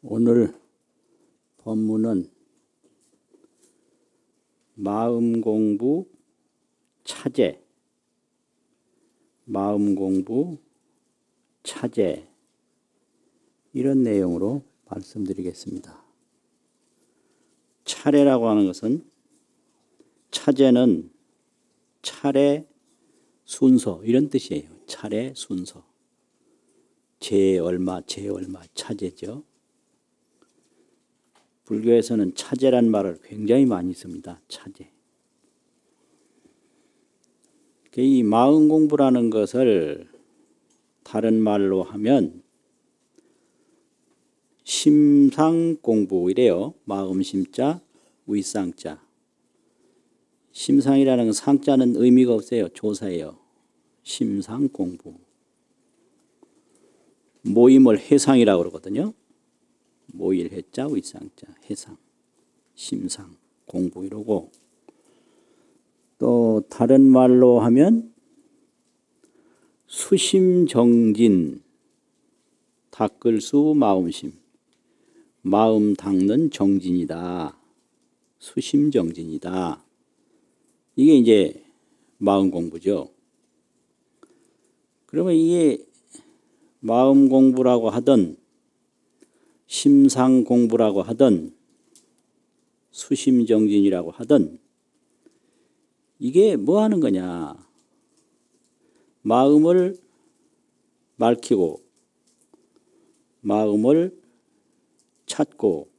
오늘 법문은 마음공부 차제, 마음공부 차제 이런 내용으로 말씀드리겠습니다. 차례라고 하는 것은 차제는 차례 순서 이런 뜻이에요. 차례 순서. 제 얼마 차제죠. 불교에서는 차제란 말을 굉장히 많이 씁니다. 차제. 이 마음 공부라는 것을 다른 말로 하면 심상 공부 이래요. 마음 심자, 위상자. 심상이라는 상자는 의미가 없어요. 조사예요. 심상 공부. 모임을 해상이라고 그러거든요. 모일 해자, 위상자, 해상, 심상, 공부 이러고 또 다른 말로 하면 수심정진, 닦을수 마음심, 마음 닦는 정진이다. 수심정진이다. 이게 이제 마음 공부죠. 그러면 이게 마음 공부라고 하든 심상 공부라고 하든 수심정진이라고 하든 이게 뭐 하는 거냐. 마음을 밝히고 마음을 찾고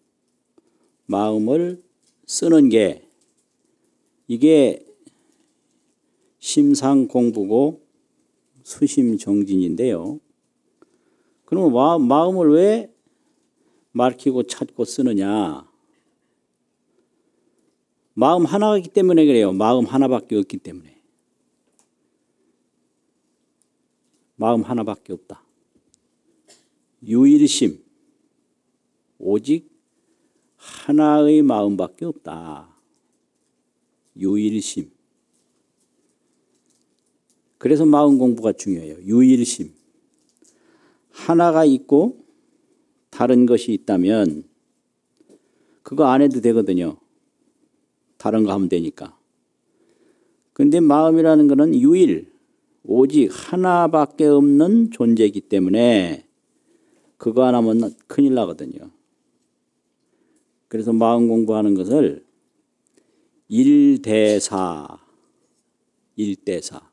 마음을 쓰는 게 이게 심상 공부고 수심정진인데요. 그러면 마음을 왜 밝히고 찾고 쓰느냐. 마음 하나이기 때문에 그래요. 마음 하나밖에 없기 때문에. 마음 하나밖에 없다. 유일심. 오직 하나의 마음밖에 없다. 유일심. 그래서 마음 공부가 중요해요. 유일심. 하나가 있고 다른 것이 있다면 그거 안 해도 되거든요. 다른 거 하면 되니까. 근데 마음이라는 것은 유일, 오직 하나밖에 없는 존재이기 때문에 그거 안 하면 큰일 나거든요. 그래서 마음 공부하는 것을 일대사, 일대사.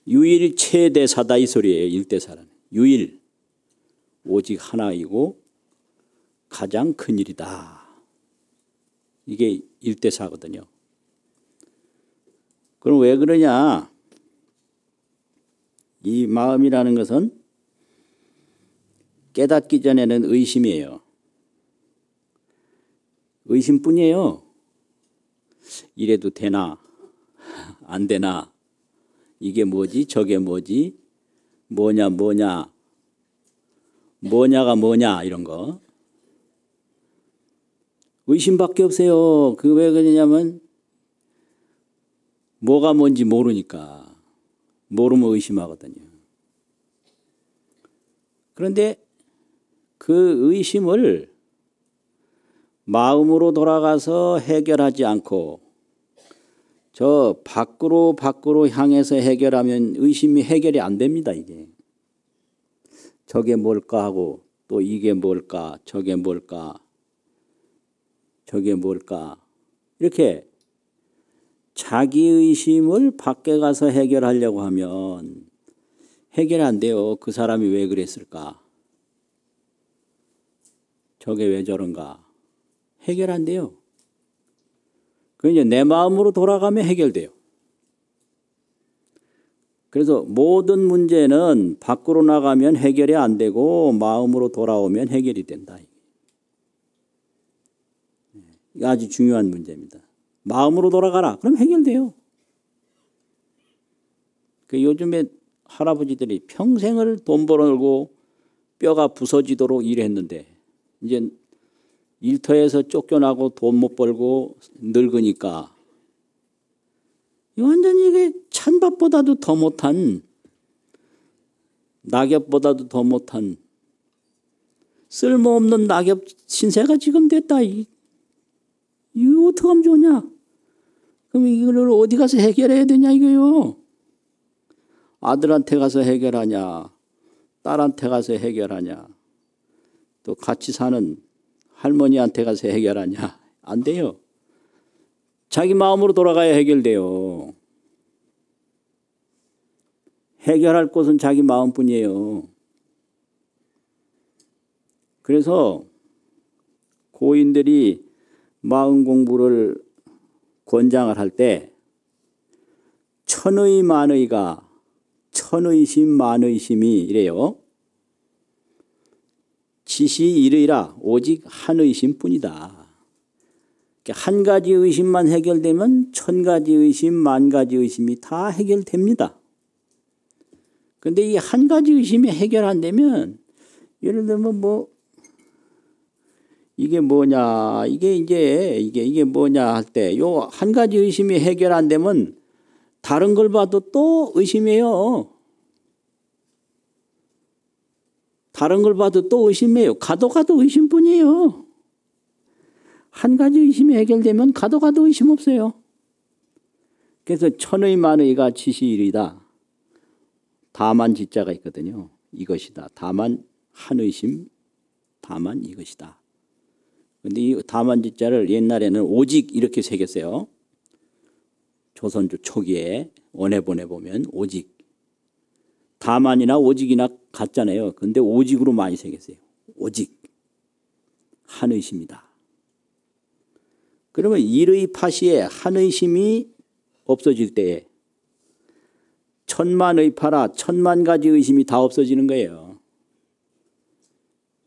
유일 최대사다 이 소리예요. 일대사라는. 유일. 오직 하나이고 가장 큰 일이다. 이게 일대사거든요. 그럼 왜 그러냐? 이 마음이라는 것은 깨닫기 전에는 의심이에요. 의심뿐이에요. 이래도 되나? 안 되나? 이게 뭐지? 저게 뭐지? 뭐냐가 뭐냐 이런 거. 의심밖에 없어요. 그 왜 그러냐면 뭐가 뭔지 모르니까. 모르면 의심하거든요. 그런데 그 의심을 마음으로 돌아가서 해결하지 않고 저 밖으로 향해서 해결하면 의심이 해결이 안 됩니다. 이게. 저게 뭘까 하고 또 이게 뭘까 저게 뭘까 저게 뭘까 이렇게 자기의심을 밖에 가서 해결하려고 하면 해결이 안 돼요. 그 사람이 왜 그랬을까? 저게 왜 저런가? 해결 안 돼요. 그 이제 내 마음으로 돌아가면 해결돼요. 그래서 모든 문제는 밖으로 나가면 해결이 안 되고 마음으로 돌아오면 해결이 된다. 이게 아주 중요한 문제입니다. 마음으로 돌아가라. 그럼 해결돼요. 그 요즘에 할아버지들이 평생을 돈 벌고 뼈가 부서지도록 일했는데 이제 일터에서 쫓겨나고 돈 못 벌고 늙으니까 완전히 이게 찬밥보다도 더 못한 낙엽보다도 더 못한 쓸모없는 낙엽 신세가 지금 됐다. 이거 어떻게 하면 좋냐? 그럼 이걸 어디 가서 해결해야 되냐 이거요. 아들한테 가서 해결하냐, 딸한테 가서 해결하냐, 또 같이 사는 할머니한테 가서 해결하냐. 안 돼요. 자기 마음으로 돌아가야 해결돼요. 해결할 곳은 자기 마음뿐이에요. 그래서 고인들이 마음 공부를 권장을 할 때 천의 만의가 천의심 만의심이 이래요. 지시 이르이라 오직 한 의심뿐이다. 한 가지 의심만 해결되면 천 가지 의심, 만 가지 의심이 다 해결됩니다. 그런데 이 한 가지 의심이 해결 안 되면 예를 들면 뭐 이게 뭐냐, 이게 뭐냐 할 때 요 한 가지 의심이 해결 안 되면 다른 걸 봐도 또 의심해요. 다른 걸 봐도 또 의심해요. 가도 의심뿐이에요. 한 가지 의심이 해결되면 가도 의심 없어요. 그래서 천의 만의가 지시일이다. 다만 지자가 있거든요. 이것이다. 다만 한 의심, 다만 이것이다. 그런데 이 다만 지자를 옛날에는 오직 이렇게 새겼어요. 조선조 초기에 원해본에 보면 오직. 다만이나 오직이나 같잖아요. 그런데 오직으로 많이 새겼어요. 오직. 한 의심이다. 그러면 일의 파시에 한 의심이 없어질 때에 천만의 파라 천만 가지 의심이 다 없어지는 거예요.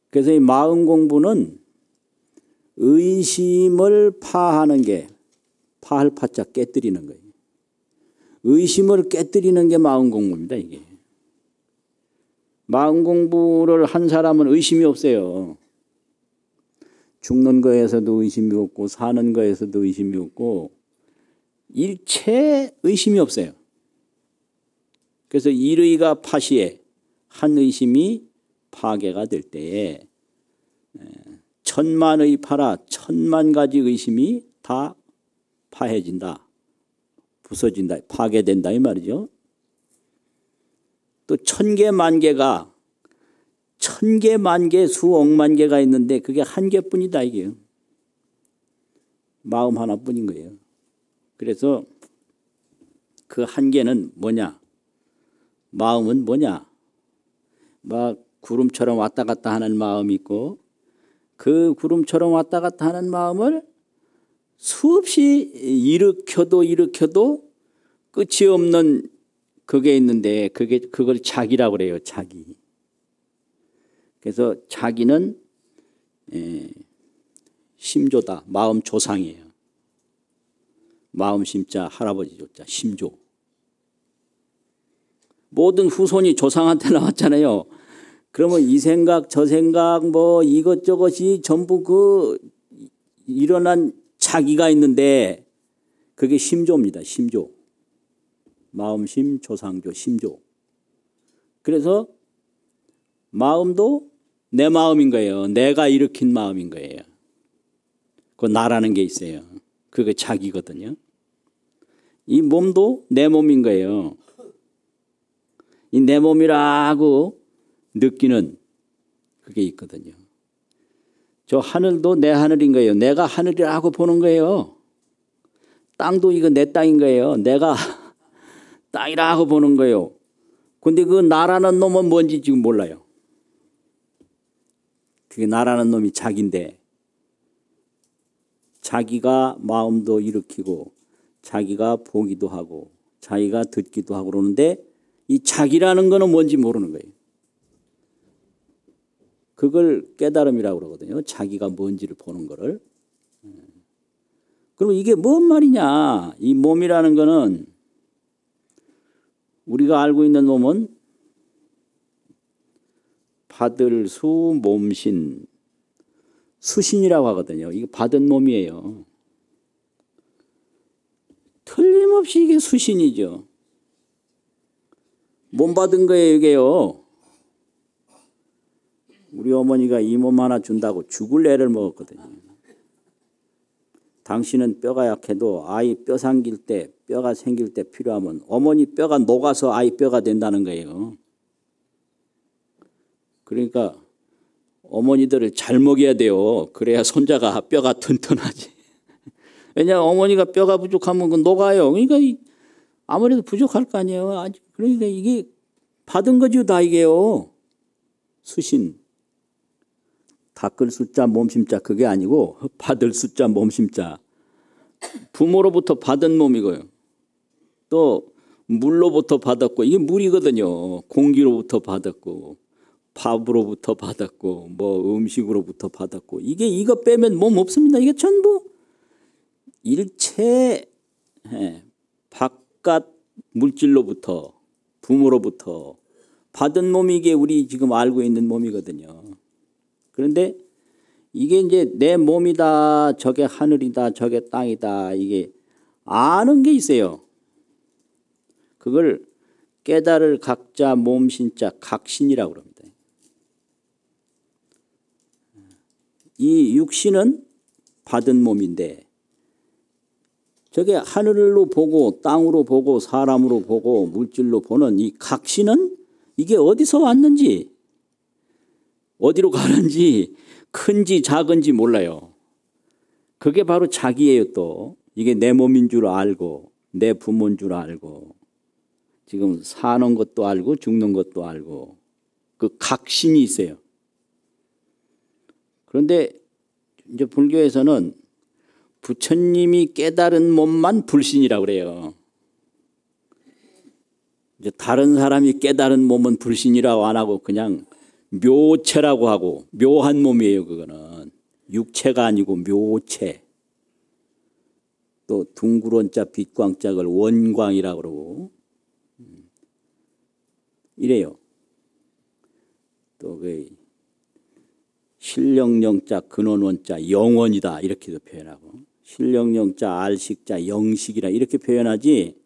그래서 이 마음 공부는 의심을 파하는 게 파할 파자 깨뜨리는 거예요. 의심을 깨뜨리는 게 마음 공부입니다. 이게. 마음 공부를 한 사람은 의심이 없어요. 죽는 거에서도 의심이 없고 사는 거에서도 의심이 없고 일체 의심이 없어요. 그래서 일의가 파시에 한 의심이 파괴가 될 때에 천만의 파라 천만 가지 의심이 다 파해진다. 부서진다. 파괴된다 이 말이죠. 또 천개 만개가 천개 만개 수억만 개가 있는데 그게 한 개뿐이다 이게요. 마음 하나뿐인 거예요. 그래서 그 한 개는 뭐냐? 마음은 뭐냐? 막 구름처럼 왔다 갔다 하는 마음이 있고 그 구름처럼 왔다 갔다 하는 마음을 수없이 일으켜도 끝이 없는 그게 있는데 그걸 자기라고 그래요. 자기. 그래서 자기는 심조다. 마음 조상이에요. 마음 심자 할아버지 조자 심조. 모든 후손이 조상한테 나왔잖아요. 그러면 이 생각 저 생각 뭐 이것저것이 전부 그 일어난 자기가 있는데 그게 심조입니다. 심조. 마음심 조상조 심조. 그래서 마음도 내 마음인 거예요. 내가 일으킨 마음인 거예요. 그 나라는 게 있어요. 그게 자기거든요. 이 몸도 내 몸인 거예요. 이 내 몸이라고 느끼는 그게 있거든요. 저 하늘도 내 하늘인 거예요. 내가 하늘이라고 보는 거예요. 땅도 이거 내 땅인 거예요. 내가 땅이라고 보는 거예요. 근데 그 나라는 놈은 뭔지 지금 몰라요. 그게 나라는 놈이 자기인데 자기가 마음도 일으키고 자기가 보기도 하고 자기가 듣기도 하고 그러는데 이 자기라는 거는 뭔지 모르는 거예요. 그걸 깨달음이라고 그러거든요. 자기가 뭔지를 보는 거를. 그럼 이게 뭔 말이냐. 이 몸이라는 거는 우리가 알고 있는 몸은 받을 수 몸신 수신이라고 하거든요. 이게 받은 몸이에요. 틀림없이 이게 수신이죠. 몸 받은 거예요, 이게요. 우리 어머니가 이 몸 하나 준다고 죽을 애를 먹었거든요. 당신은 뼈가 약해도 아이 뼈 생길 때, 뼈가 생길 때 필요하면 어머니 뼈가 녹아서 아이 뼈가 된다는 거예요. 그러니까 어머니들을 잘 먹여야 돼요. 그래야 손자가 뼈가 튼튼하지. 왜냐하면 어머니가 뼈가 부족하면 그 녹아요. 그러니까 아무래도 부족할 거 아니에요. 그러니까 이게 받은 거죠, 다 이게요. 수신. 닦을 숫자 몸심자 그게 아니고 받을 숫자 몸심자. 부모로부터 받은 몸이고요. 또 물로부터 받았고 이게 물이거든요. 공기로부터 받았고 밥으로부터 받았고 뭐 음식으로부터 받았고 이거 빼면 몸 없습니다. 이게 전부 일체 바깥 물질로부터 부모로부터 받은 몸이 이게 우리 지금 알고 있는 몸이거든요. 그런데 이게 이제 내 몸이다, 저게 하늘이다, 저게 땅이다, 이게 아는 게 있어요. 그걸 깨달을 각자 몸신자 각신이라고 합니다. 이 육신은 받은 몸인데 저게 하늘로 보고 땅으로 보고 사람으로 보고 물질로 보는 이 각신은 이게 어디서 왔는지 어디로 가는지 큰지 작은지 몰라요. 그게 바로 자기예요. 또 이게 내 몸인 줄 알고 내 부모인 줄 알고 지금 사는 것도 알고 죽는 것도 알고 그 각신이 있어요. 그런데 이제 불교에서는 부처님이 깨달은 몸만 불신이라고 그래요. 이제 다른 사람이 깨달은 몸은 불신이라고 안 하고 그냥 묘체라고 하고 묘한 몸이에요. 그거는 육체가 아니고 묘체. 또 둥그런자 빛광짝을 원광이라고 그러고 이래요. 또 그 실령령자 근원원자 영원이다 이렇게도 표현하고 실령령자 알식자 영식이라 이렇게 표현하지.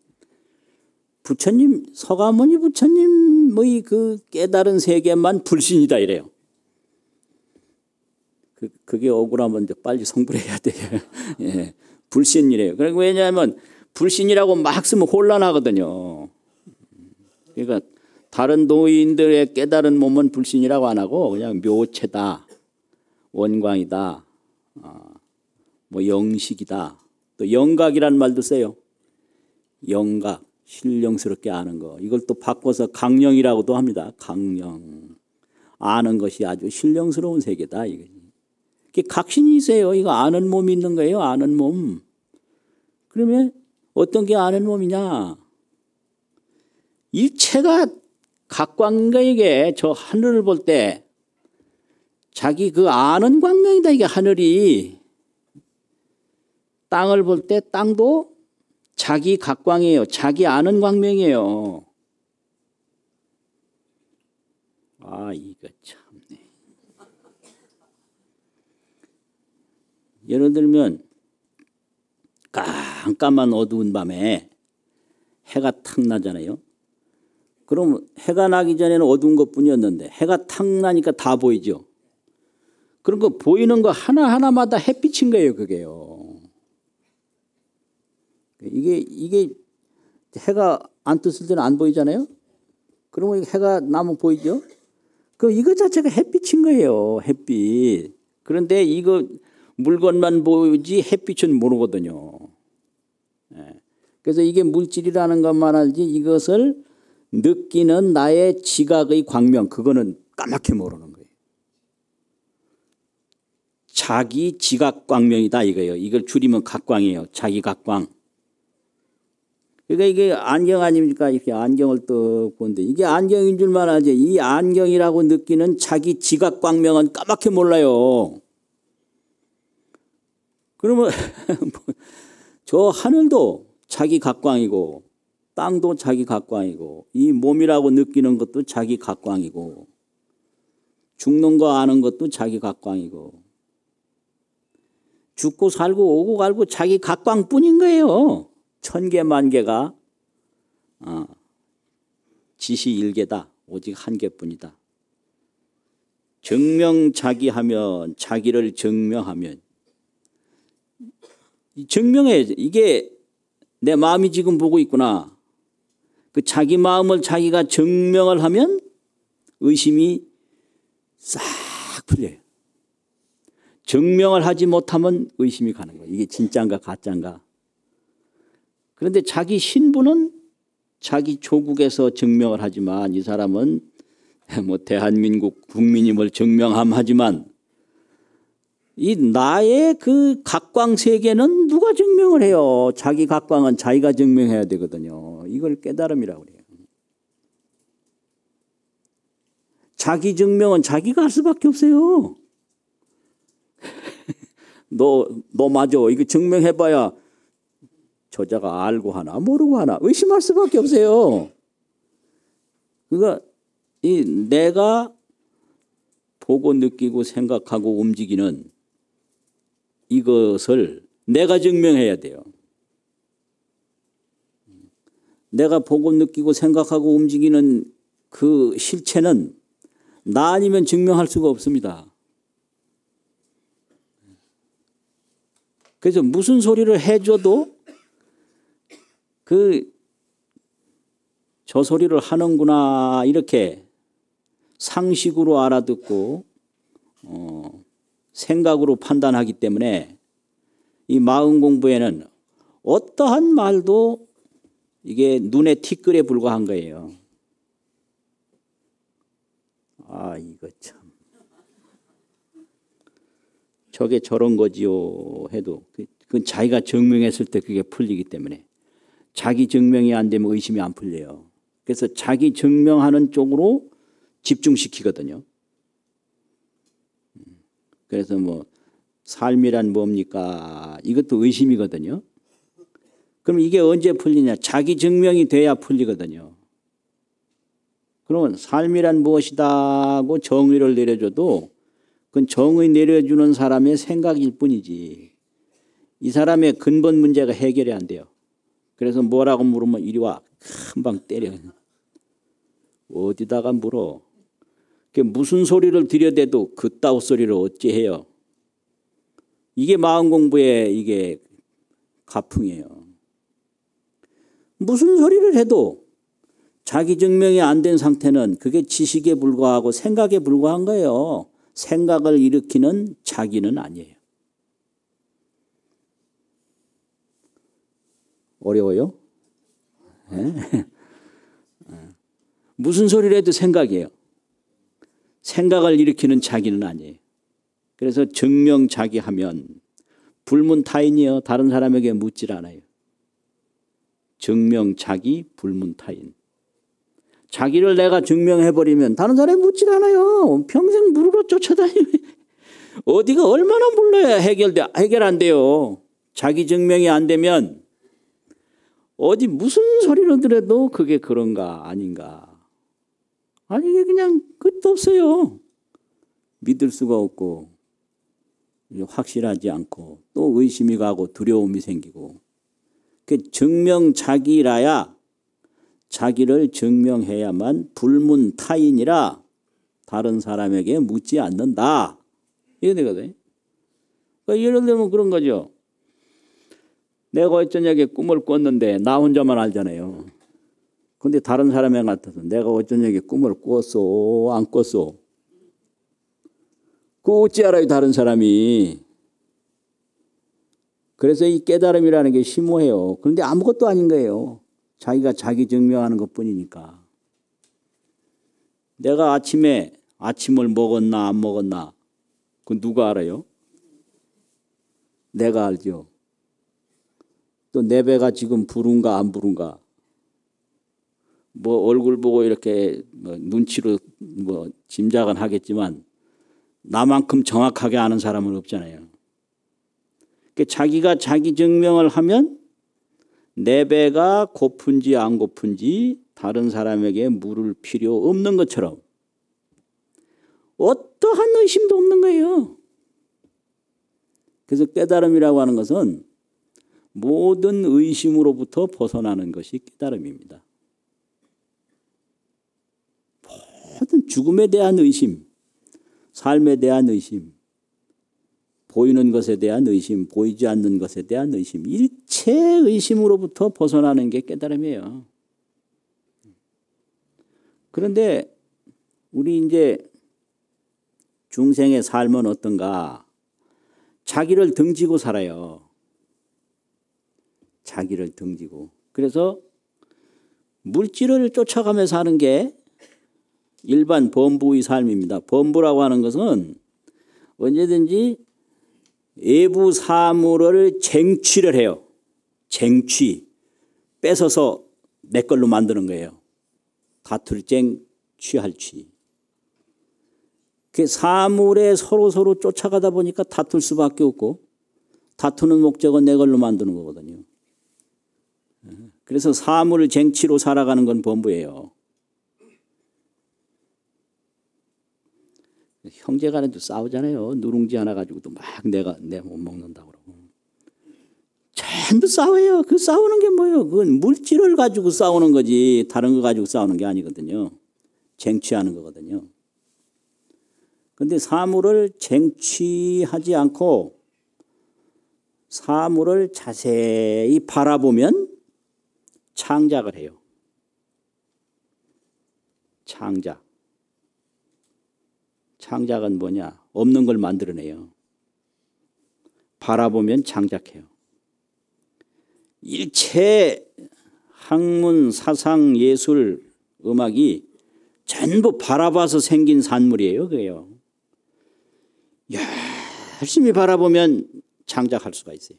부처님 서가모니 부처님의 그 깨달은 세계만 불신이다 이래요. 그게 억울하면 이제 빨리 성불해야 돼요. 예, 불신이래요. 그리고 왜냐하면 불신이라고 막 쓰면 혼란하거든요. 그러니까 다른 도인들의 깨달은 몸은 불신이라고 안 하고 그냥 묘체다, 원광이다, 뭐 영식이다, 또 영각이라는 말도 써요. 영각. 신령스럽게 아는 거. 이걸 또 바꿔서 강령이라고도 합니다. 강령. 아는 것이 아주 신령스러운 세계다. 이게 각신이 있어요. 이거 아는 몸이 있는 거예요. 아는 몸. 그러면 어떤 게 아는 몸이냐. 일체가 각광인가 이게. 저 하늘을 볼 때 자기 그 아는 광명이다. 이게 하늘이. 땅을 볼 때 땅도 자기 각광이에요. 자기 아는 광명이에요. 아, 이거 참네. 예를 들면 깜깜한 어두운 밤에 해가 탁 나잖아요. 그럼 해가 나기 전에는 어두운 것뿐이었는데 해가 탁 나니까 다 보이죠. 그런 거 보이는 거 하나하나마다 햇빛인 거예요. 그게요. 이게 해가 안 떴을 때는 안 보이잖아요. 그러면 해가 나면 보이죠. 그럼 이거 자체가 햇빛인 거예요. 햇빛. 그런데 이거 물건만 보이지 햇빛은 모르거든요. 그래서 이게 물질이라는 것만 알지 이것을 느끼는 나의 지각의 광명 그거는 까맣게 모르는 거예요. 자기 지각 광명이다 이거예요. 이걸 줄이면 각광이에요. 자기 각광. 그러니까 이게 안경 아닙니까? 이렇게 안경을 또 보는데 이게 안경인 줄만 알지 이 안경이라고 느끼는 자기 지각 광명은 까맣게 몰라요. 그러면 저 하늘도 자기 각광이고 땅도 자기 각광이고 이 몸이라고 느끼는 것도 자기 각광이고 죽는 거 아는 것도 자기 각광이고 죽고 살고 오고 갈고 자기 각광뿐인 거예요. 천개 만개가 지시 일개다. 오직 한 개뿐이다. 증명자기하면 자기를 증명하면 증명해야지. 이게 내 마음이 지금 보고 있구나. 그 자기 마음을 자기가 증명을 하면 의심이 싹 풀려요. 증명을 하지 못하면 의심이 가는 거예요. 이게 진짜인가 가짜인가. 그런데 자기 신분은 자기 조국에서 증명을 하지만 이 사람은 뭐 대한민국 국민임을 증명하지만 이 나의 그 각광 세계는 누가 증명을 해요. 자기 각광은 자기가 증명해야 되거든요. 이걸 깨달음이라고 그래요. 자기 증명은 자기가 할 수밖에 없어요. 너 맞아. 이거 증명해봐야 저자가 알고 하나 모르고 하나 의심할 수밖에 없어요. 그러니까 내가 보고 느끼고 생각하고 움직이는 이것을 내가 증명해야 돼요. 내가 보고 느끼고 생각하고 움직이는 그 실체는 나 아니면 증명할 수가 없습니다. 그래서 무슨 소리를 해줘도 저 소리를 하는구나 이렇게 상식으로 알아듣고 생각으로 판단하기 때문에 이 마음 공부에는 어떠한 말도 이게 눈에 티끌에 불과한 거예요. 아 이거 참 저게 저런 거지요 해도 그건 자기가 증명했을 때 그게 풀리기 때문에 자기 증명이 안 되면 의심이 안 풀려요. 그래서 자기 증명하는 쪽으로 집중시키거든요. 그래서 뭐 삶이란 뭡니까? 이것도 의심이거든요. 그럼 이게 언제 풀리냐? 자기 증명이 돼야 풀리거든요. 그러면 삶이란 무엇이다고 정의를 내려줘도 그건 정의 내려주는 사람의 생각일 뿐이지 이 사람의 근본 문제가 해결이 안 돼요. 그래서 뭐라고 물으면 이리 와 금방 때려. 어디다가 물어. 무슨 소리를 들여대도 그따위 소리를 어찌해요. 이게 마음 공부의 이게 가풍이에요. 무슨 소리를 해도 자기 증명이 안 된 상태는 그게 지식에 불과하고 생각에 불과한 거예요. 생각을 일으키는 자기는 아니에요. 어려워요? 네? 무슨 소리를 해도 생각이에요. 생각을 일으키는 자기는 아니에요. 그래서 증명자기하면 불문타인이요. 다른 사람에게 묻질 않아요. 증명자기 불문타인. 자기를 내가 증명해버리면 다른 사람이 묻질 않아요. 평생 물으러 쫓아다니면 어디가 얼마나 물러야 해결 안 돼요. 자기 증명이 안 되면 어디 무슨 소리를 들어도 그게 그런가 아닌가. 아니 이게 그냥 끝도 없어요. 믿을 수가 없고 확실하지 않고 또 의심이 가고 두려움이 생기고 그 증명자기라야 자기를 증명해야만 불문타인이라 다른 사람에게 묻지 않는다. 이게 되거든요. 그러니까 예를 들면 그런 거죠. 내가 어쩌냐게 꿈을 꿨는데 나 혼자만 알잖아요. 근데 다른 사람에 같아서 내가 어쩌냐게 꿈을 꿨어 안 꿨어. 그거 어찌 알아요 다른 사람이. 그래서 이 깨달음이라는 게 심오해요. 그런데 아무것도 아닌 거예요. 자기가 자기 증명하는 것뿐이니까. 내가 아침에 아침을 먹었나 안 먹었나 그건 누가 알아요? 내가 알죠. 또 내 배가 지금 부른가 안 부른가. 뭐 얼굴 보고 이렇게 뭐 눈치로 뭐 짐작은 하겠지만 나만큼 정확하게 아는 사람은 없잖아요. 그러니까 자기가 자기 증명을 하면 내 배가 고픈지 안 고픈지 다른 사람에게 물을 필요 없는 것처럼 어떠한 의심도 없는 거예요. 그래서 깨달음이라고 하는 것은 모든 의심으로부터 벗어나는 것이 깨달음입니다. 모든 죽음에 대한 의심, 삶에 대한 의심, 보이는 것에 대한 의심, 보이지 않는 것에 대한 의심, 일체 의심으로부터 벗어나는 게 깨달음이에요. 그런데 우리 이제 중생의 삶은 어떤가? 자기를 등지고 살아요. 자기를 등지고. 그래서 물질을 쫓아가며 사는 게 일반 범부의 삶입니다. 범부라고 하는 것은 언제든지 외부 사물을 쟁취를 해요. 쟁취. 뺏어서 내 걸로 만드는 거예요. 다툴 쟁, 취할 취. 그 사물에 서로 쫓아가다 보니까 다툴 수밖에 없고 다투는 목적은 내 걸로 만드는 거거든요. 그래서 사물을 쟁취로 살아가는 건 범부예요. 형제간에도 싸우잖아요. 누룽지 하나 가지고도 막 내가 못 먹는다고 그러고. 전부 싸워요. 그 싸우는 게 뭐예요? 그건 물질을 가지고 싸우는 거지 다른 거 가지고 싸우는 게 아니거든요. 쟁취하는 거거든요. 그런데 사물을 쟁취하지 않고 사물을 자세히 바라보면 창작을 해요. 창작. 창작은 뭐냐? 없는 걸 만들어내요. 바라보면 창작해요. 일체 학문, 사상, 예술, 음악이 전부 바라봐서 생긴 산물이에요. 그게요. 열심히 바라보면 창작할 수가 있어요.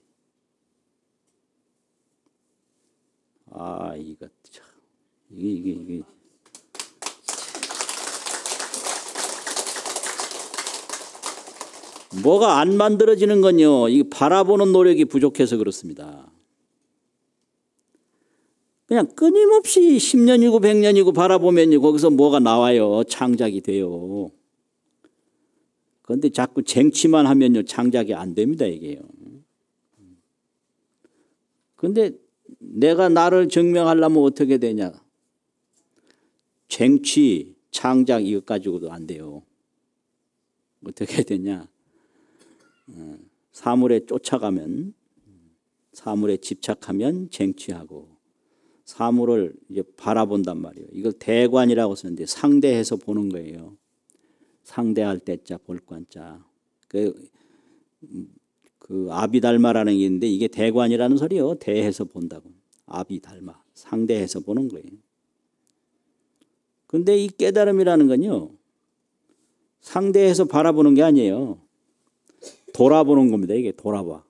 아, 이거 참, 이게. 뭐가 안 만들어지는 건요, 이 바라보는 노력이 부족해서 그렇습니다. 그냥 끊임없이 10년이고 100년이고 바라보면 거기서 뭐가 나와요. 창작이 돼요. 그런데 자꾸 쟁취만 하면요, 창작이 안 됩니다, 이게요. 그런데 내가 나를 증명하려면 어떻게 되냐? 쟁취, 창작 이것 가지고도 안 돼요. 어떻게 되냐? 사물에 쫓아가면, 사물에 집착하면 쟁취하고 사물을 이제 바라본단 말이에요. 이걸 대관이라고 쓰는데 상대해서 보는 거예요. 상대할 때자 볼관자. 그 아비달마라는 게 있는데 이게 대관이라는 소리요. 대해서 본다고. 아비달마. 상대해서 보는 거예요. 그런데 이 깨달음이라는 건요, 상대해서 바라보는 게 아니에요. 돌아보는 겁니다. 이게 돌아봐.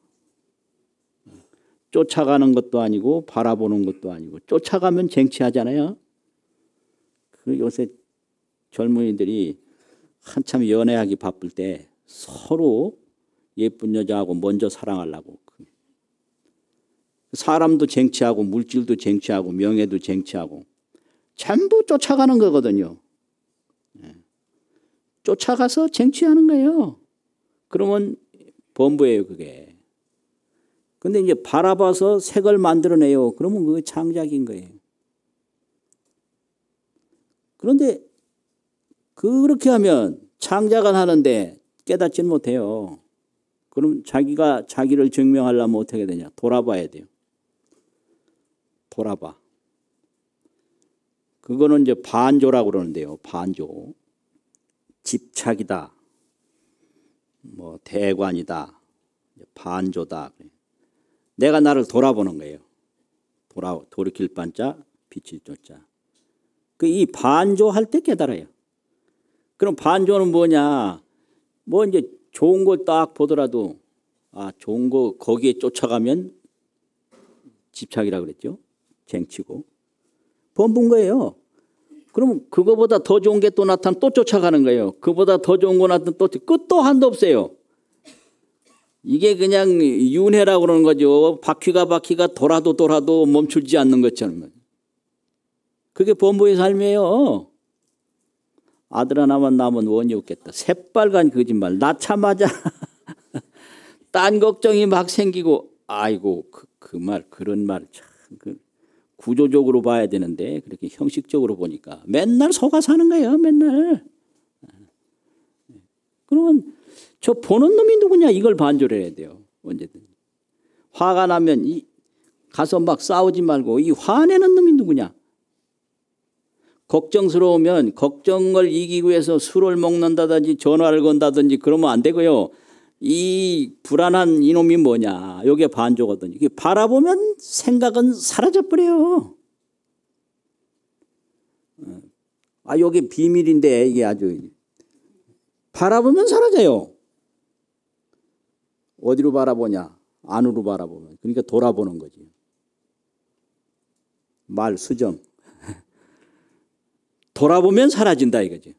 쫓아가는 것도 아니고 바라보는 것도 아니고. 쫓아가면 쟁취하잖아요. 그 요새 젊은이들이 한참 연애하기 바쁠 때 서로 예쁜 여자하고 먼저 사랑하려고. 사람도 쟁취하고 물질도 쟁취하고 명예도 쟁취하고 전부 쫓아가는 거거든요. 쫓아가서 쟁취하는 거예요. 그러면 범부예요, 그게. 근데 이제 바라봐서 색을 만들어내요. 그러면 그게 창작인 거예요. 그런데 그렇게 하면 창작은 하는데 깨닫지는 못해요. 그럼 자기가 자기를 증명하려면 어떻게 되냐? 돌아봐야 돼요. 돌아봐. 그거는 이제 반조라고 그러는데요. 반조. 집착이다. 뭐 대관이다. 반조다. 내가 나를 돌아보는 거예요. 돌이킬 반자, 비칠 조자. 이 반조할 때 깨달아요. 그럼 반조는 뭐냐? 뭐 이제 좋은 걸 딱 보더라도 좋은 거 거기에 쫓아가면 집착이라고 그랬죠. 쟁취고. 범부인 거예요. 그러면 그거보다 더 좋은 게 또 나타나면 또 쫓아가는 거예요. 그보다 더 좋은 거 나타나면 또 끝도 한도 없어요. 이게 그냥 윤회라고 그러는 거죠. 바퀴가 돌아도 멈추지 않는 것처럼. 그게 범부의 삶이에요. 아들 하나만 낳으면 원이 없겠다. 새빨간 거짓말. 낳자마자 딴 걱정이 막 생기고, 아이고 그 말, 그런 말 참 구조적으로 봐야 되는데 그렇게 형식적으로 보니까 맨날 속아 사는 거예요. 맨날. 그러면 저 보는 놈이 누구냐 이걸 반조를 해야 돼요. 언제든. 화가 나면 가서 막 싸우지 말고 이 화내는 놈이 누구냐. 걱정스러우면 걱정을 이기기 위해서 술을 먹는다든지 전화를 건다든지 그러면 안 되고요. 이 불안한 이놈이 뭐냐. 이게 반조거든요. 이게 바라보면 생각은 사라져버려요. 이게 비밀인데 이게 아주 바라보면 사라져요. 어디로 바라보냐. 안으로 바라보면. 그러니까 돌아보는 거지. 말 수정. 돌아보면 사라진다 이거지.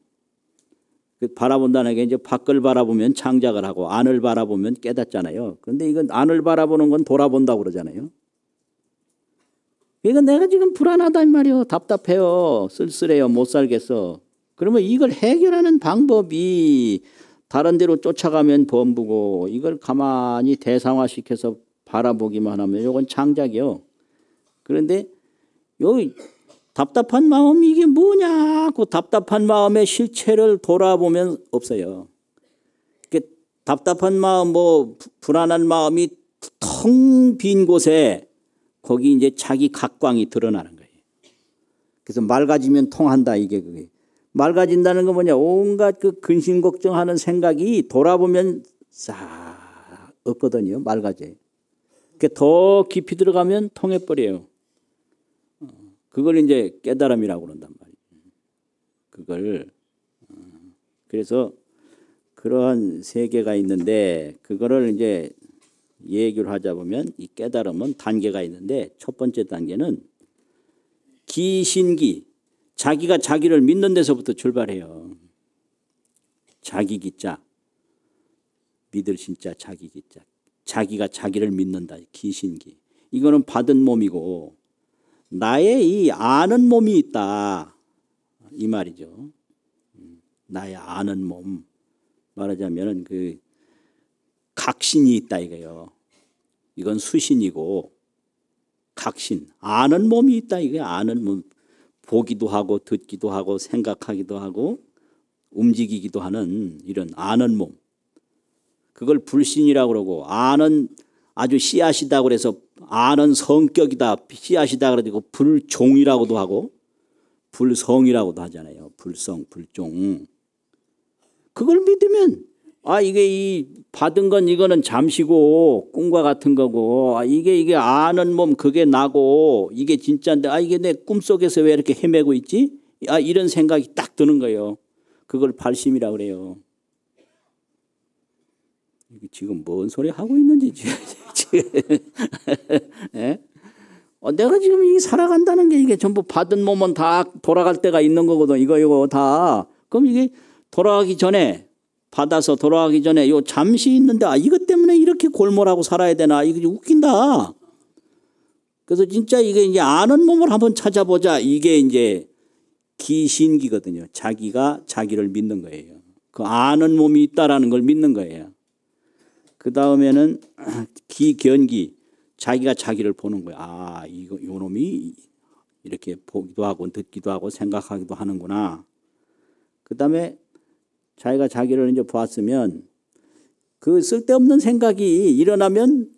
바라본다는 게 이제 밖을 바라보면 창작을 하고 안을 바라보면 깨닫잖아요. 그런데 이건 안을 바라보는 건 돌아본다고 그러잖아요. 그러니까 내가 지금 불안하다 이 말이에요. 답답해요. 쓸쓸해요. 못 살겠어. 그러면 이걸 해결하는 방법이 다른 데로 쫓아가면 범부고 이걸 가만히 대상화시켜서 바라보기만 하면 이건 창작이요. 그런데 여기 답답한 마음이 이게 뭐냐 그 답답한 마음의 실체를 돌아보면 없어요. 답답한 마음 불안한 마음이 텅 빈 곳에 거기 이제 자기 각광이 드러나는 거예요. 그래서 맑아지면 통한다 이게 그게. 맑아진다는 건 뭐냐 온갖 그 근심 걱정하는 생각이 돌아보면 싹 없거든요. 맑아져요. 더 깊이 들어가면 통해버려요. 그걸 이제 깨달음이라고 그런단 말이에요. 그걸 그래서 그러한 세계가 있는데 그거를 이제 얘기를 하자 보면 이 깨달음은 단계가 있는데 첫 번째 단계는 기신기 자기가 자기를 믿는 데서부터 출발해요. 자기 기자 믿을 신자 자기 기자 자기가 자기를 믿는다 기신기 이거는 받은 몸이고 나의 이 아는 몸이 있다 이 말이죠. 나의 아는 몸 말하자면은 그 각신이 있다 이거예요. 이건 수신이고 각신 아는 몸이 있다 이게 아는 몸 보기도 하고 듣기도 하고 생각하기도 하고 움직이기도 하는 이런 아는 몸 그걸 불신이라고 그러고 아는 아주 씨앗이다 그래서 아는 성격이다 씨앗이다 그래가지고 불종이라고도 하고 불성이라고도 하잖아요. 불성 불종 그걸 믿으면 이게 이 받은 건 이거는 잠시고 꿈과 같은 거고 이게 아는 몸 그게 나고 이게 진짜인데 이게 내 꿈속에서 왜 이렇게 헤매고 있지? 이런 생각이 딱 드는 거예요. 그걸 발심이라고 그래요. 지금 뭔 소리 하고 있는지 예? 내가 지금 이 살아간다는 게 이게 전부 받은 몸은 다 돌아갈 때가 있는 거거든. 이거 다. 그럼 이게 돌아가기 전에 받아서 돌아가기 전에 요 잠시 있는데 이것 때문에 이렇게 골몰하고 살아야 되나 이거 웃긴다. 그래서 진짜 이게 이제 아는 몸을 한번 찾아보자. 이게 이제 기신기거든요. 자기가 자기를 믿는 거예요. 그 아는 몸이 있다라는 걸 믿는 거예요. 그 다음에는 기견기 자기가 자기를 보는 거야. 요 놈이 이렇게 보기도 하고 듣기도 하고 생각하기도 하는구나. 그 다음에 자기가 자기를 이제 보았으면 그 쓸데없는 생각이 일어나면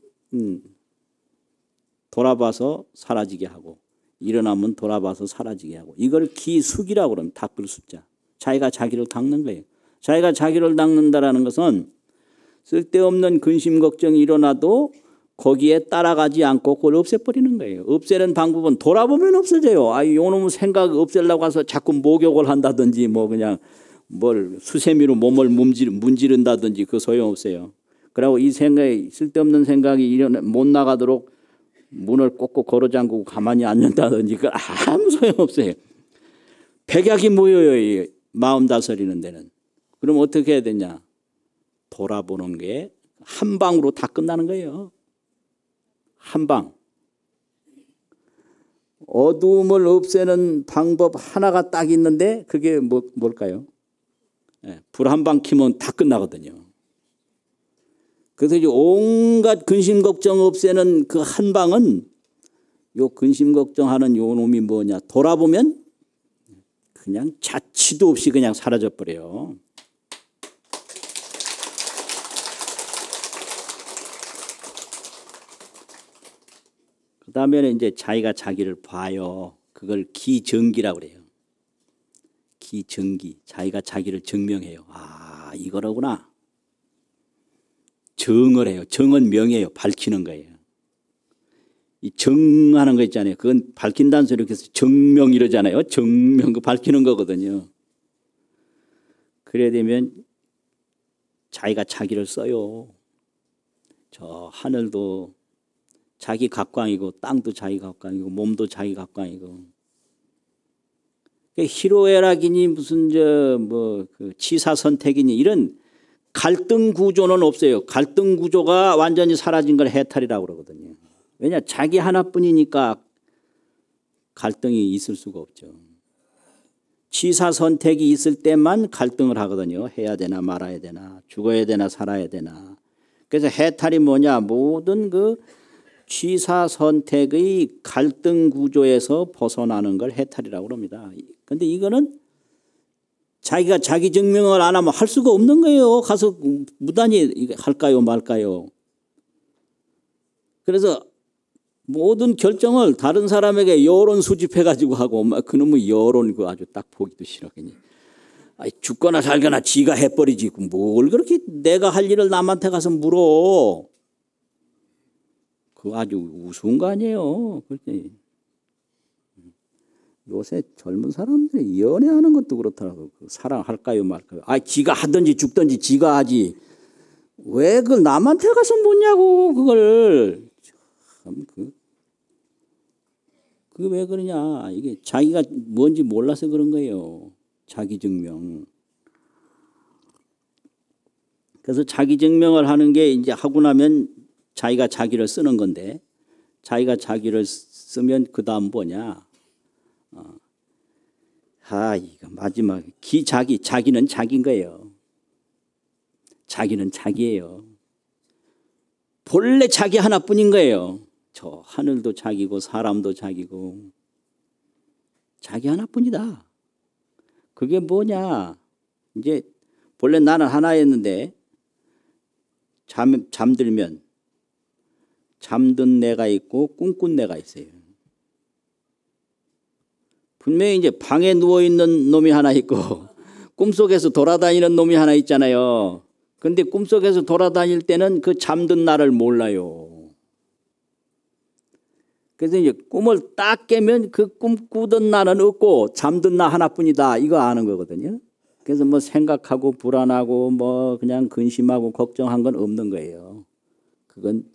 돌아봐서 사라지게 하고 일어나면 돌아봐서 사라지게 하고 이걸 기숙이라고 그러면 닦을 숫자. 자기가 자기를 닦는 거예요. 자기가 자기를 닦는다라는 것은 쓸데없는 근심 걱정이 일어나도 거기에 따라가지 않고 그걸 없애버리는 거예요. 없애는 방법은 돌아보면 없어져요. 요놈의 생각 없애려고 해서 자꾸 목욕을 한다든지 그냥 뭘 수세미로 몸을 문지른다든지 그 소용없어요. 그리고 이 생각이 쓸데없는 생각이 못 나가도록 문을 꼭꼭 걸어 잠그고 가만히 앉는다든지 그 아무 소용없어요. 백약이 모여요. 마음 다스리는 데는. 그럼 어떻게 해야 되냐. 돌아보는 게 한 방으로 다 끝나는 거예요. 한 방. 어두움을 없애는 방법 하나가 딱 있는데 그게 뭘까요? 불 한 방 켜면 다 끝나거든요. 그래서 이제 온갖 근심 걱정 없애는 그 한 방은 요 근심 걱정하는 요 놈이 뭐냐 돌아보면 그냥 자취도 없이 그냥 사라져 버려요. 그다음에는 이제 자기가 자기를 봐요. 그걸 기정기라고 그래요. 기정기. 자기가 자기를 증명해요. 아, 이거로구나. 정을 해요. 정은 명예예요. 밝히는 거예요. 이 정하는 거 있잖아요. 그건 밝힌다는 소리 이렇게 해서 정명 이러잖아요. 정명 그 밝히는 거거든요. 그래야 되면 자기가 자기를 써요. 저 하늘도 자기 각광이고 땅도 자기 각광이고 몸도 자기 각광이고. 희로애락이니 무슨 그 치사 선택이니 이런 갈등 구조는 없어요. 갈등 구조가 완전히 사라진 걸 해탈이라고 그러거든요. 왜냐 자기 하나뿐이니까 갈등이 있을 수가 없죠. 치사 선택이 있을 때만 갈등을 하거든요. 해야 되나 말아야 되나 죽어야 되나 살아야 되나. 그래서 해탈이 뭐냐 모든 그 취사 선택의 갈등 구조에서 벗어나는 걸 해탈이라고 합니다. 그런데 이거는 자기가 자기 증명을 안 하면 할 수가 없는 거예요. 가서 무단히 할까요 말까요. 그래서 모든 결정을 다른 사람에게 여론 수집해 가지고 하고 그놈의 여론 그 아주 딱 보기도 싫어. 죽거나 살거나 지가 해버리지 뭘 그렇게 내가 할 일을 남한테 가서 물어. 그거 아주 우스운 거 아니에요. 그렇게. 요새 젊은 사람들이 연애하는 것도 그렇더라고요. 사랑할까요 말까요. 지가 하든지 죽든지 지가 하지. 왜 그걸 남한테 가서 묻냐고 그걸. 참 그게 왜 그러냐. 이게 자기가 뭔지 몰라서 그런 거예요. 자기 증명. 그래서 자기 증명을 하는 게 이제 하고 나면 자기가 자기를 쓰는 건데 자기가 자기를 쓰면 그 다음 뭐냐. 이거 마지막 자기는 자기인 거예요. 자기는 자기예요. 본래 자기 하나뿐인 거예요. 저 하늘도 자기고 사람도 자기고 자기 하나뿐이다. 그게 뭐냐. 이제 본래 나는 하나였는데 잠들면 잠든 내가 있고 꿈꾼 내가 있어요. 분명히 이제 방에 누워있는 놈이 하나 있고 꿈속에서 돌아다니는 놈이 하나 있잖아요. 그런데 꿈속에서 돌아다닐 때는 그 잠든 나를 몰라요. 그래서 이제 꿈을 딱 깨면 그 꿈꾸던 나는 없고 잠든 나 하나뿐이다. 이거 아는 거거든요. 그래서 뭐 생각하고 불안하고 뭐 그냥 근심하고 걱정한 건 없는 거예요. 그건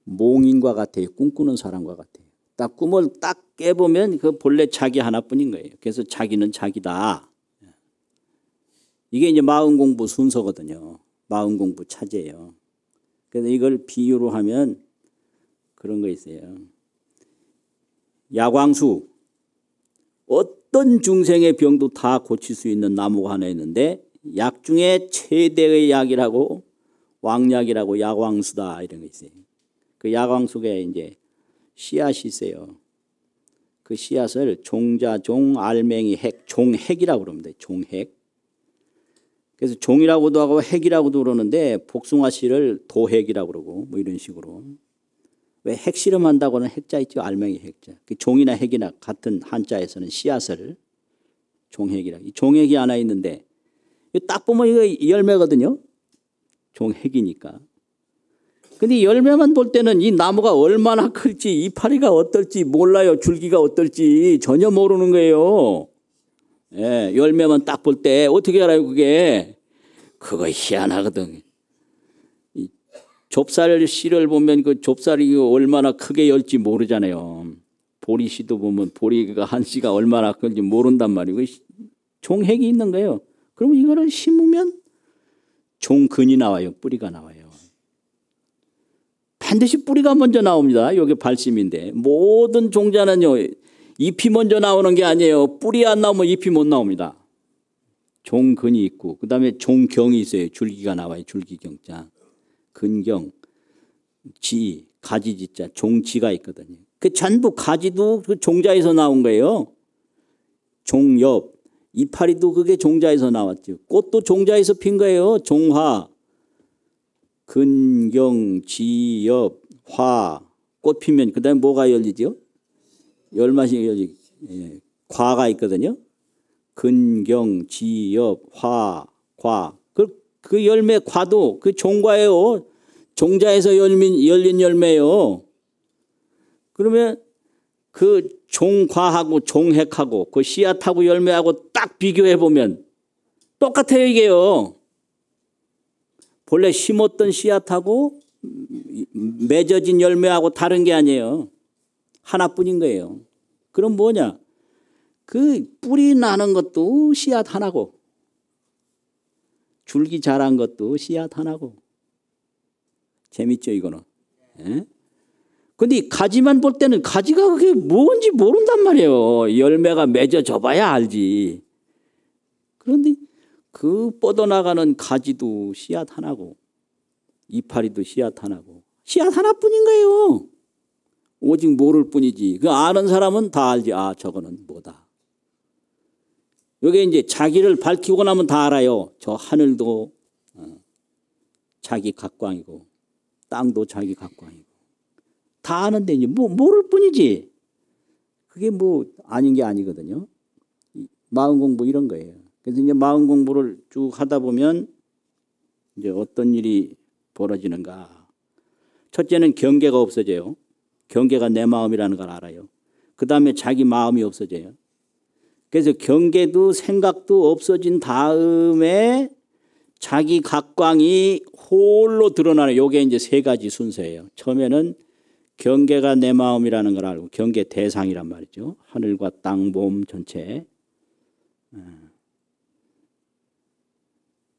몽인과 같아요. 꿈꾸는 사람과 같아요. 딱 꿈을 딱 깨보면 그 본래 자기 하나뿐인 거예요. 그래서 자기는 자기다. 이게 이제 마음 공부 순서거든요. 마음 공부 차제예요. 그래서 이걸 비유로 하면 그런 거 있어요. 야광수. 어떤 중생의 병도 다 고칠 수 있는 나무가 하나 있는데 약 중에 최대의 약이라고 왕약이라고 야광수다 이런 거 있어요. 그 야광수에 이제 씨앗이 있어요. 그 씨앗을 종자, 종, 알맹이, 핵, 종핵이라고 그럽니다. 종핵. 그래서 종이라고도 하고 핵이라고도 그러는데 복숭아 씨를 도핵이라고 그러고 뭐 이런 식으로. 왜 핵실험한다고는 핵자 있죠. 알맹이 핵자. 종이나 핵이나 같은 한자에서는 씨앗을 종핵이라고. 이 종핵이 하나 있는데 딱 보면 이거 열매거든요. 종핵이니까. 근데 열매만 볼 때는 이 나무가 얼마나 클지 이파리가 어떨지 몰라요. 줄기가 어떨지 전혀 모르는 거예요. 예, 열매만 딱 볼 때 어떻게 알아요 그게. 그거 희한하거든. 좁쌀 씨를 보면 그 좁쌀이 얼마나 크게 열지 모르잖아요. 보리 씨도 보면 보리가 한 씨가 얼마나 큰지 모른단 말이고 종핵이 있는 거예요. 그러면 이거를 심으면 종근이 나와요. 뿌리가 나와요. 반드시 뿌리가 먼저 나옵니다. 이게 발심인데 모든 종자는요. 잎이 먼저 나오는 게 아니에요. 뿌리 안 나오면 잎이 못 나옵니다. 종근이 있고 그다음에 종경이 있어요. 줄기가 나와요. 줄기경자. 근경, 지, 가지지자, 종지가 있거든요. 그 전부 가지도 그 종자에서 나온 거예요. 종엽, 이파리도 그게 종자에서 나왔죠. 꽃도 종자에서 핀 거예요. 종화, 근경, 지엽, 화, 꽃 피면 그다음에 뭐가 열리죠? 열마시 열리. 예. 과가 있거든요. 근경, 지엽, 화, 과. 그 열매 과도 그 종과예요. 종자에서 열린 열매예요. 그러면 그 종과하고 종핵하고 그 씨앗하고 열매하고 딱 비교해 보면 똑같아요 이게요. 본래 심었던 씨앗하고 맺어진 열매하고 다른 게 아니에요. 하나뿐인 거예요. 그럼 뭐냐? 그 뿌리 나는 것도 씨앗 하나고 줄기 자란 것도 씨앗 하나고. 재밌죠 이거는. 예? 근데 가지만 볼 때는 가지가 그게 뭔지 모른단 말이에요. 열매가 맺어져 봐야 알지. 그런데 그 뻗어나가는 가지도 씨앗 하나고 이파리도 씨앗 하나고 씨앗 하나뿐인 거예요. 오직 모를 뿐이지. 그 아는 사람은 다 알지. 아 저거는 뭐다. 여기 이제 자기를 밝히고 나면 다 알아요. 저 하늘도 자기 각광이고 땅도 자기 각광이고 다 아는데 이제 모를 뿐이지. 그게 뭐 아닌 게 아니거든요. 마음 공부 이런 거예요. 그래서 이제 마음 공부를 쭉 하다 보면 이제 어떤 일이 벌어지는가. 첫째는 경계가 없어져요. 경계가 내 마음이라는 걸 알아요. 그 다음에 자기 마음이 없어져요. 그래서 경계도 생각도 없어진 다음에 자기 각광이 홀로 드러나는 요게 이제 세 가지 순서예요. 처음에는 경계가 내 마음이라는 걸 알고 경계 대상이란 말이죠. 하늘과 땅, 몸 전체.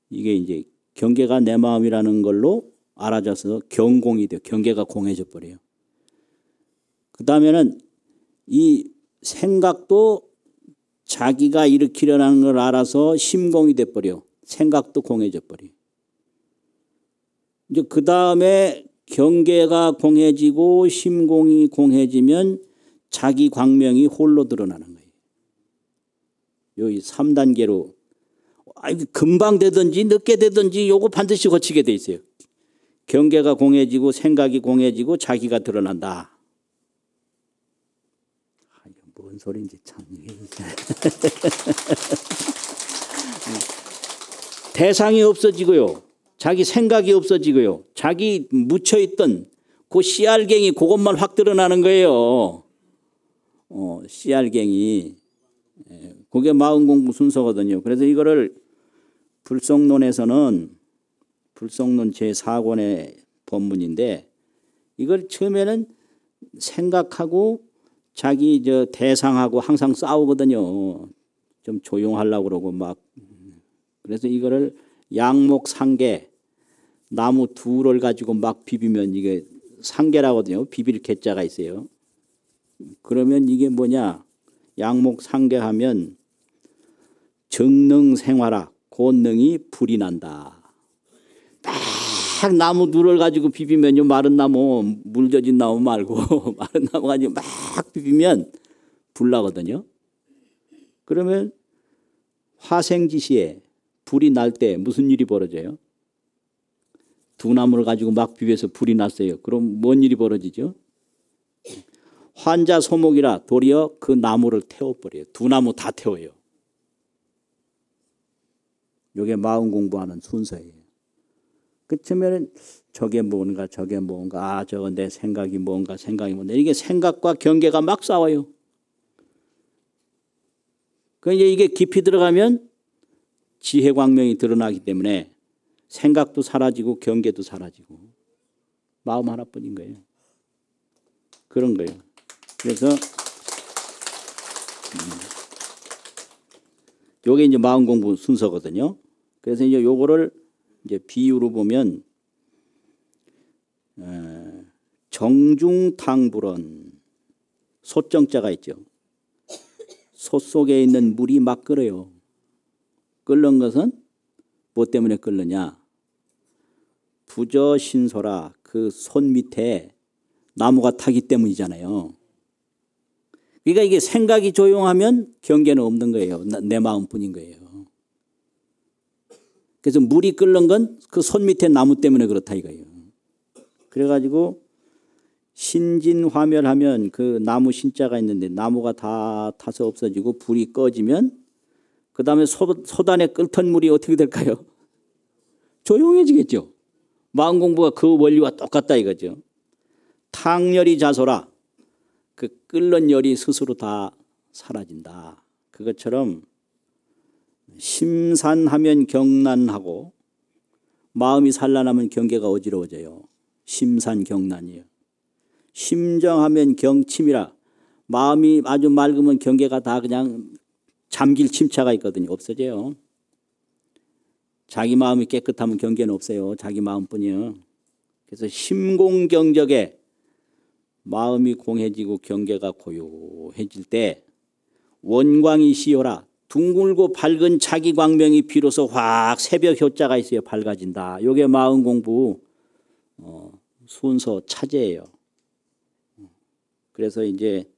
이게 이제 경계가 내 마음이라는 걸로 알아져서 경공이 돼요. 경계가 공해져 버려요. 그 다음에는 이 생각도 자기가 일으키려는 걸 알아서 심공이 돼 버려. 생각도 공해져 버려. 이제 그 다음에 경계가 공해지고 심공이 공해지면 자기 광명이 홀로 드러나는 거예요. 여기 3단계로 금방 되든지 늦게 되든지 요거 반드시 거치게 돼 있어요. 경계가 공해지고 생각이 공해지고 자기가 드러난다. 뭔 소리인지 참. 대상이 없어지고요. 자기 생각이 없어지고요. 자기 묻혀있던 그 씨알갱이 그것만 확 드러나는 거예요. 씨알갱이. 그게 마음 공부 순서거든요. 그래서 이거를 불성론에서는 불성론 제4권의 법문인데 이걸 처음에는 생각하고 자기 저 대상하고 항상 싸우거든요. 좀 조용하려고 그러고 막. 그래서 이거를 양목상계 나무 둘을 가지고 막 비비면 이게 상계라거든요. 비빌 개자가 있어요. 그러면 이게 뭐냐? 양목상계하면 정능생활화 권능이 불이 난다. 딱 나무 둘을 가지고 비비면요. 마른 나무 물 젖은 나무 말고 마른 나무 가지고 막 비비면 불 나거든요. 그러면 화생지시에 불이 날 때 무슨 일이 벌어져요? 두 나무를 가지고 막 비벼서 불이 났어요. 그럼 뭔 일이 벌어지죠? 환자소목이라 도리어 그 나무를 태워버려요. 두 나무 다 태워요. 이게 마음 공부하는 순서예요. 그쯤에는 저게 뭔가 저게 뭔가 저건 내 생각이 뭔가 생각이 뭔가 이게 생각과 경계가 막 싸워요. 그러니까 이게 깊이 들어가면 지혜 광명이 드러나기 때문에 생각도 사라지고 경계도 사라지고 마음 하나뿐인 거예요. 그런 거예요. 그래서 요게 이제 마음 공부 순서거든요. 그래서 이제 요거를 이제 비유로 보면 정중탕불은 소정자가 있죠. 소 속에 있는 물이 막 끓어요. 끓는 것은 뭐 때문에 끓느냐? 부저신소라 그 손 밑에 나무가 타기 때문이잖아요. 그러니까 이게 생각이 조용하면 경계는 없는 거예요. 내 마음뿐인 거예요. 그래서 물이 끓는 건 그 손 밑에 나무 때문에 그렇다 이거예요. 그래가지고 신진화멸하면 그 나무 신자가 있는데 나무가 다 타서 없어지고 불이 꺼지면 그 다음에 소단에 끓던 물이 어떻게 될까요? 조용해지겠죠. 마음 공부가 그 원리와 똑같다 이거죠. 탕열이 자소라. 그 끓는 열이 스스로 다 사라진다. 그것처럼 심산하면 경란하고 마음이 산란하면 경계가 어지러워져요. 심산경란이에요. 심정하면 경침이라 마음이 아주 맑으면 경계가 다 그냥 잠길 침차가 있거든요. 없어져요. 자기 마음이 깨끗하면 경계는 없어요. 자기 마음뿐이요. 그래서 심공경적에 마음이 공해지고 경계가 고요해질 때 원광이 시효라. 둥글고 밝은 자기 광명이 비로소 확 새벽 효자가 있어요. 밝아진다. 이게 마음 공부 순서 차제예요. 그래서 이제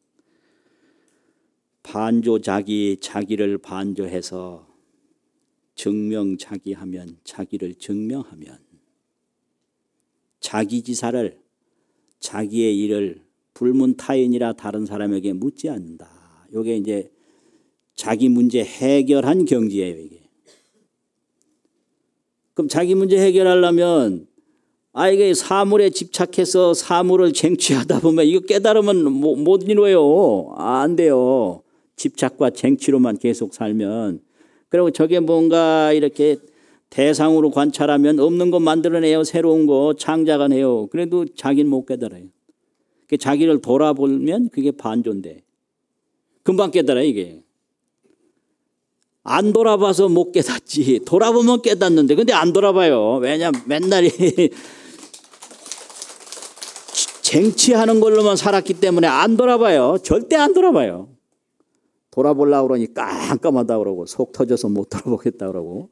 반조자기, 자기를 반조해서 증명자기하면 자기를 증명하면 자기지사를 자기의 일을 불문타인이라 다른 사람에게 묻지 않는다. 이게 이제 자기 문제 해결한 경지예요. 이게. 그럼 자기 문제 해결하려면 이게 사물에 집착해서 사물을 쟁취하다 보면 이거 깨달으면 못 이루어요. 안 돼요. 집착과 쟁취로만 계속 살면. 그리고 저게 뭔가 이렇게 대상으로 관찰하면 없는 거 만들어내요. 새로운 거 창작하네요. 그래도 자기는 못 깨달아요. 자기를 돌아보면 그게 반조인데 금방 깨달아요. 이게. 안 돌아봐서 못 깨닫지. 돌아보면 깨닫는데 근데 안 돌아봐요. 왜냐하면 맨날 쟁취하는 걸로만 살았기 때문에 안 돌아봐요. 절대 안 돌아봐요. 돌아보려고 그러니 깜깜하다고 그러고 속 터져서 못 돌아보겠다 그러고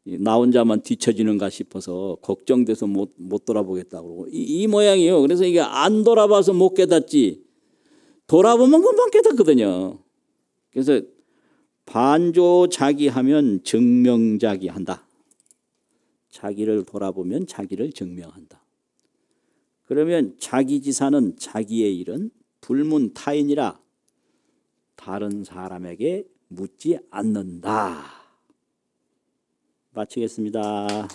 나 혼자만 뒤처지는가 싶어서 걱정돼서 못 돌아보겠다 그러고 이 모양이에요. 그래서 이게 안 돌아봐서 못 깨닫지 돌아보면 금방 깨닫거든요. 그래서 반조자기 하면 증명자기 한다. 자기를 돌아보면 자기를 증명한다. 그러면 자기지사는 자기의 일은 불문타인이라 다른 사람에게 묻지 않는다. 마치겠습니다.